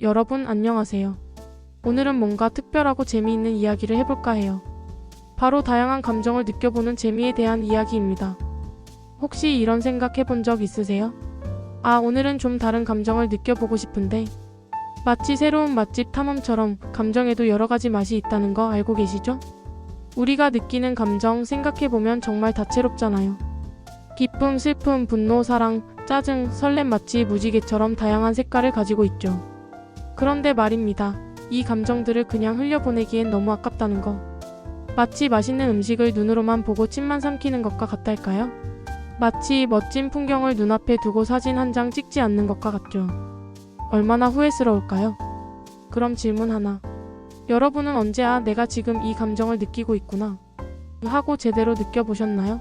여러분 안녕하세요. 오늘은 뭔가 특별하고 재미있는 이야기를 해볼까 해요. 바로 다양한 감정을 느껴보는 재미에 대한 이야기입니다. 혹시 이런 생각 해본 적 있으세요? 오늘은 좀 다른 감정을 느껴보고 싶은데, 마치 새로운 맛집 탐험처럼 감정에도 여러 가지 맛이 있다는 거 알고 계시죠? 우리가 느끼는 감정 생각해보면 정말 다채롭잖아요. 기쁨, 슬픔, 분노, 사랑, 짜증, 설렘 마치 무지개처럼 다양한 색깔을 가지고 있죠. 그런데 말입니다. 이 감정들을 그냥 흘려보내기엔 너무 아깝다는 거. 마치 맛있는 음식을 눈으로만 보고 침만 삼키는 것과 같달까요? 마치 멋진 풍경을 눈앞에 두고 사진 한 장 찍지 않는 것과 같죠. 얼마나 후회스러울까요? 그럼 질문 하나. 여러분은 언제 내가 지금 이 감정을 느끼고 있구나 하고 제대로 느껴보셨나요?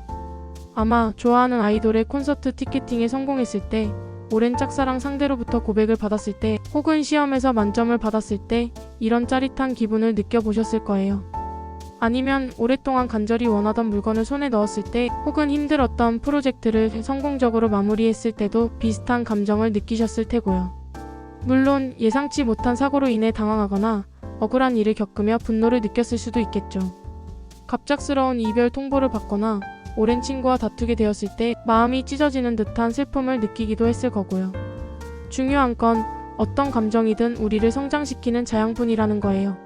아마 좋아하는 아이돌의 콘서트 티켓팅에 성공했을 때, 오랜 짝사랑 상대로부터 고백을 받았을 때, 혹은 시험에서 만점을 받았을 때 이런 짜릿한 기분을 느껴보셨을 거예요. 아니면 오랫동안 간절히 원하던 물건을 손에 넣었을 때, 혹은 힘들었던 프로젝트를 성공적으로 마무리했을 때도 비슷한 감정을 느끼셨을 테고요. 물론 예상치 못한 사고로 인해 당황하거나 억울한 일을 겪으며 분노를 느꼈을 수도 있겠죠. 갑작스러운 이별 통보를 받거나 오랜 친구와 다투게 되었을 때 마음이 찢어지는 듯한 슬픔을 느끼기도 했을 거고요. 중요한 건 어떤 감정이든 우리를 성장시키는 자양분이라는 거예요.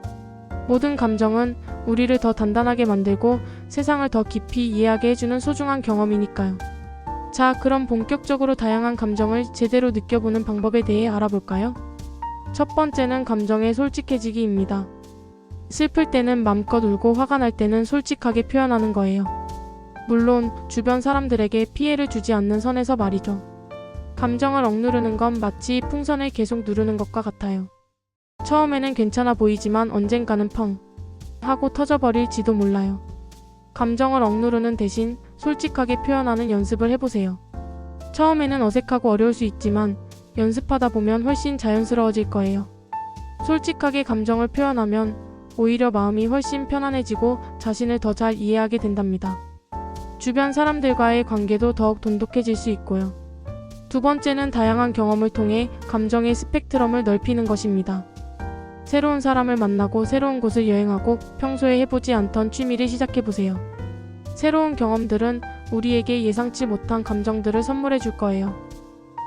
모든 감정은 우리를 더 단단하게 만들고 세상을 더 깊이 이해하게 해주는 소중한 경험이니까요. 자, 그럼 본격적으로 다양한 감정을 제대로 느껴보는 방법에 대해 알아볼까요? 첫 번째는 감정에 솔직해지기입니다. 슬플 때는 맘껏 울고 화가 날 때는 솔직하게 표현하는 거예요. 물론 주변 사람들에게 피해를 주지 않는 선에서 말이죠. 감정을 억누르는 건 마치 풍선을 계속 누르는 것과 같아요. 처음에는 괜찮아 보이지만 언젠가는 펑 하고 터져버릴지도 몰라요. 감정을 억누르는 대신 솔직하게 표현하는 연습을 해보세요. 처음에는 어색하고 어려울 수 있지만 연습하다 보면 훨씬 자연스러워질 거예요. 솔직하게 감정을 표현하면 오히려 마음이 훨씬 편안해지고 자신을 더 잘 이해하게 된답니다. 주변 사람들과의 관계도 더욱 돈독해질 수 있고요. 두 번째는 다양한 경험을 통해 감정의 스펙트럼을 넓히는 것입니다. 새로운 사람을 만나고 새로운 곳을 여행하고 평소에 해보지 않던 취미를 시작해보세요. 새로운 경험들은 우리에게 예상치 못한 감정들을 선물해 줄 거예요.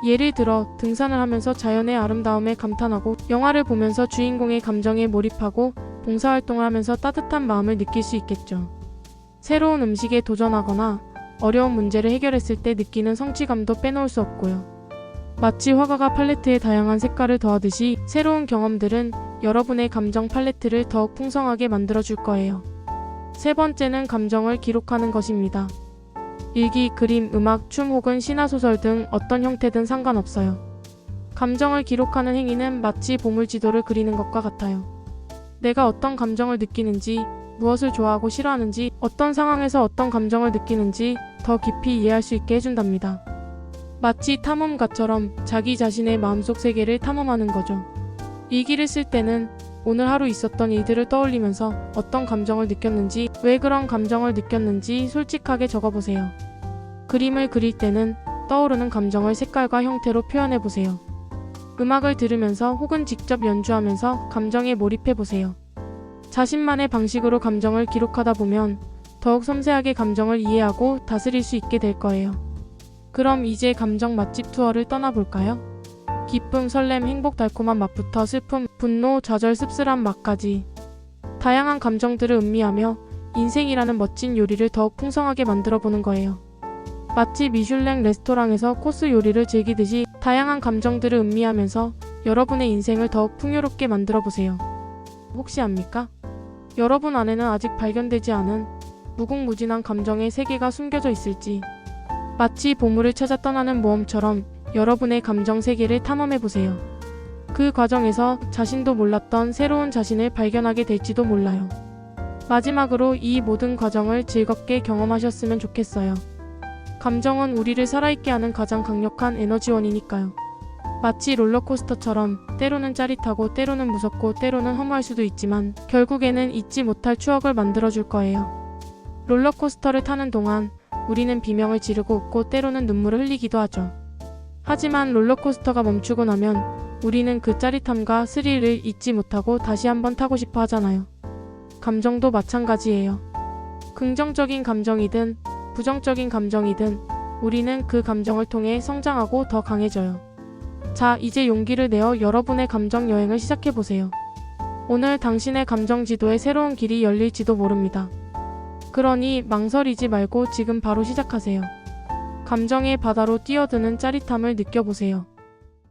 예를 들어 등산을 하면서 자연의 아름다움에 감탄하고, 영화를 보면서 주인공의 감정에 몰입하고, 봉사활동을 하면서 따뜻한 마음을 느낄 수 있겠죠. 새로운 음식에 도전하거나 어려운 문제를 해결했을 때 느끼는 성취감도 빼놓을 수 없고요. 마치 화가가 팔레트에 다양한 색깔을 더하듯이 새로운 경험들은 여러분의 감정 팔레트를 더욱 풍성하게 만들어줄 거예요. 세 번째는 감정을 기록하는 것입니다. 일기, 그림, 음악, 춤 혹은 신화소설 등 어떤 형태든 상관없어요. 감정을 기록하는 행위는 마치 보물지도를 그리는 것과 같아요. 내가 어떤 감정을 느끼는지, 무엇을 좋아하고 싫어하는지, 어떤 상황에서 어떤 감정을 느끼는지 더 깊이 이해할 수 있게 해준답니다. 마치 탐험가처럼 자기 자신의 마음속 세계를 탐험하는 거죠. 일기를 쓸 때는 오늘 하루 있었던 일들을 떠올리면서 어떤 감정을 느꼈는지, 왜 그런 감정을 느꼈는지 솔직하게 적어보세요. 그림을 그릴 때는 떠오르는 감정을 색깔과 형태로 표현해보세요. 음악을 들으면서 혹은 직접 연주하면서 감정에 몰입해보세요. 자신만의 방식으로 감정을 기록하다 보면 더욱 섬세하게 감정을 이해하고 다스릴 수 있게 될 거예요. 그럼 이제 감정 맛집 투어를 떠나볼까요? 기쁨, 설렘, 행복, 달콤한 맛부터 슬픔, 분노, 좌절, 씁쓸한 맛까지 다양한 감정들을 음미하며 인생이라는 멋진 요리를 더욱 풍성하게 만들어보는 거예요. 마치 미슐랭 레스토랑에서 코스 요리를 즐기듯이 다양한 감정들을 음미하면서 여러분의 인생을 더욱 풍요롭게 만들어보세요. 혹시 압니까? 여러분 안에는 아직 발견되지 않은 무궁무진한 감정의 세계가 숨겨져 있을지. 마치 보물을 찾아 떠나는 모험처럼 여러분의 감정 세계를 탐험해보세요. 그 과정에서 자신도 몰랐던 새로운 자신을 발견하게 될지도 몰라요. 마지막으로 이 모든 과정을 즐겁게 경험하셨으면 좋겠어요. 감정은 우리를 살아있게 하는 가장 강력한 에너지원이니까요. 마치 롤러코스터처럼 때로는 짜릿하고 때로는 무섭고 때로는 허무할 수도 있지만 결국에는 잊지 못할 추억을 만들어줄 거예요. 롤러코스터를 타는 동안 우리는 비명을 지르고 웃고 때로는 눈물을 흘리기도 하죠. 하지만 롤러코스터가 멈추고 나면 우리는 그 짜릿함과 스릴을 잊지 못하고 다시 한번 타고 싶어 하잖아요. 감정도 마찬가지예요. 긍정적인 감정이든 부정적인 감정이든 우리는 그 감정을 통해 성장하고 더 강해져요. 자, 이제 용기를 내어 여러분의 감정 여행을 시작해보세요. 오늘 당신의 감정 지도에 새로운 길이 열릴지도 모릅니다. 그러니 망설이지 말고 지금 바로 시작하세요. 감정의 바다로 뛰어드는 짜릿함을 느껴보세요.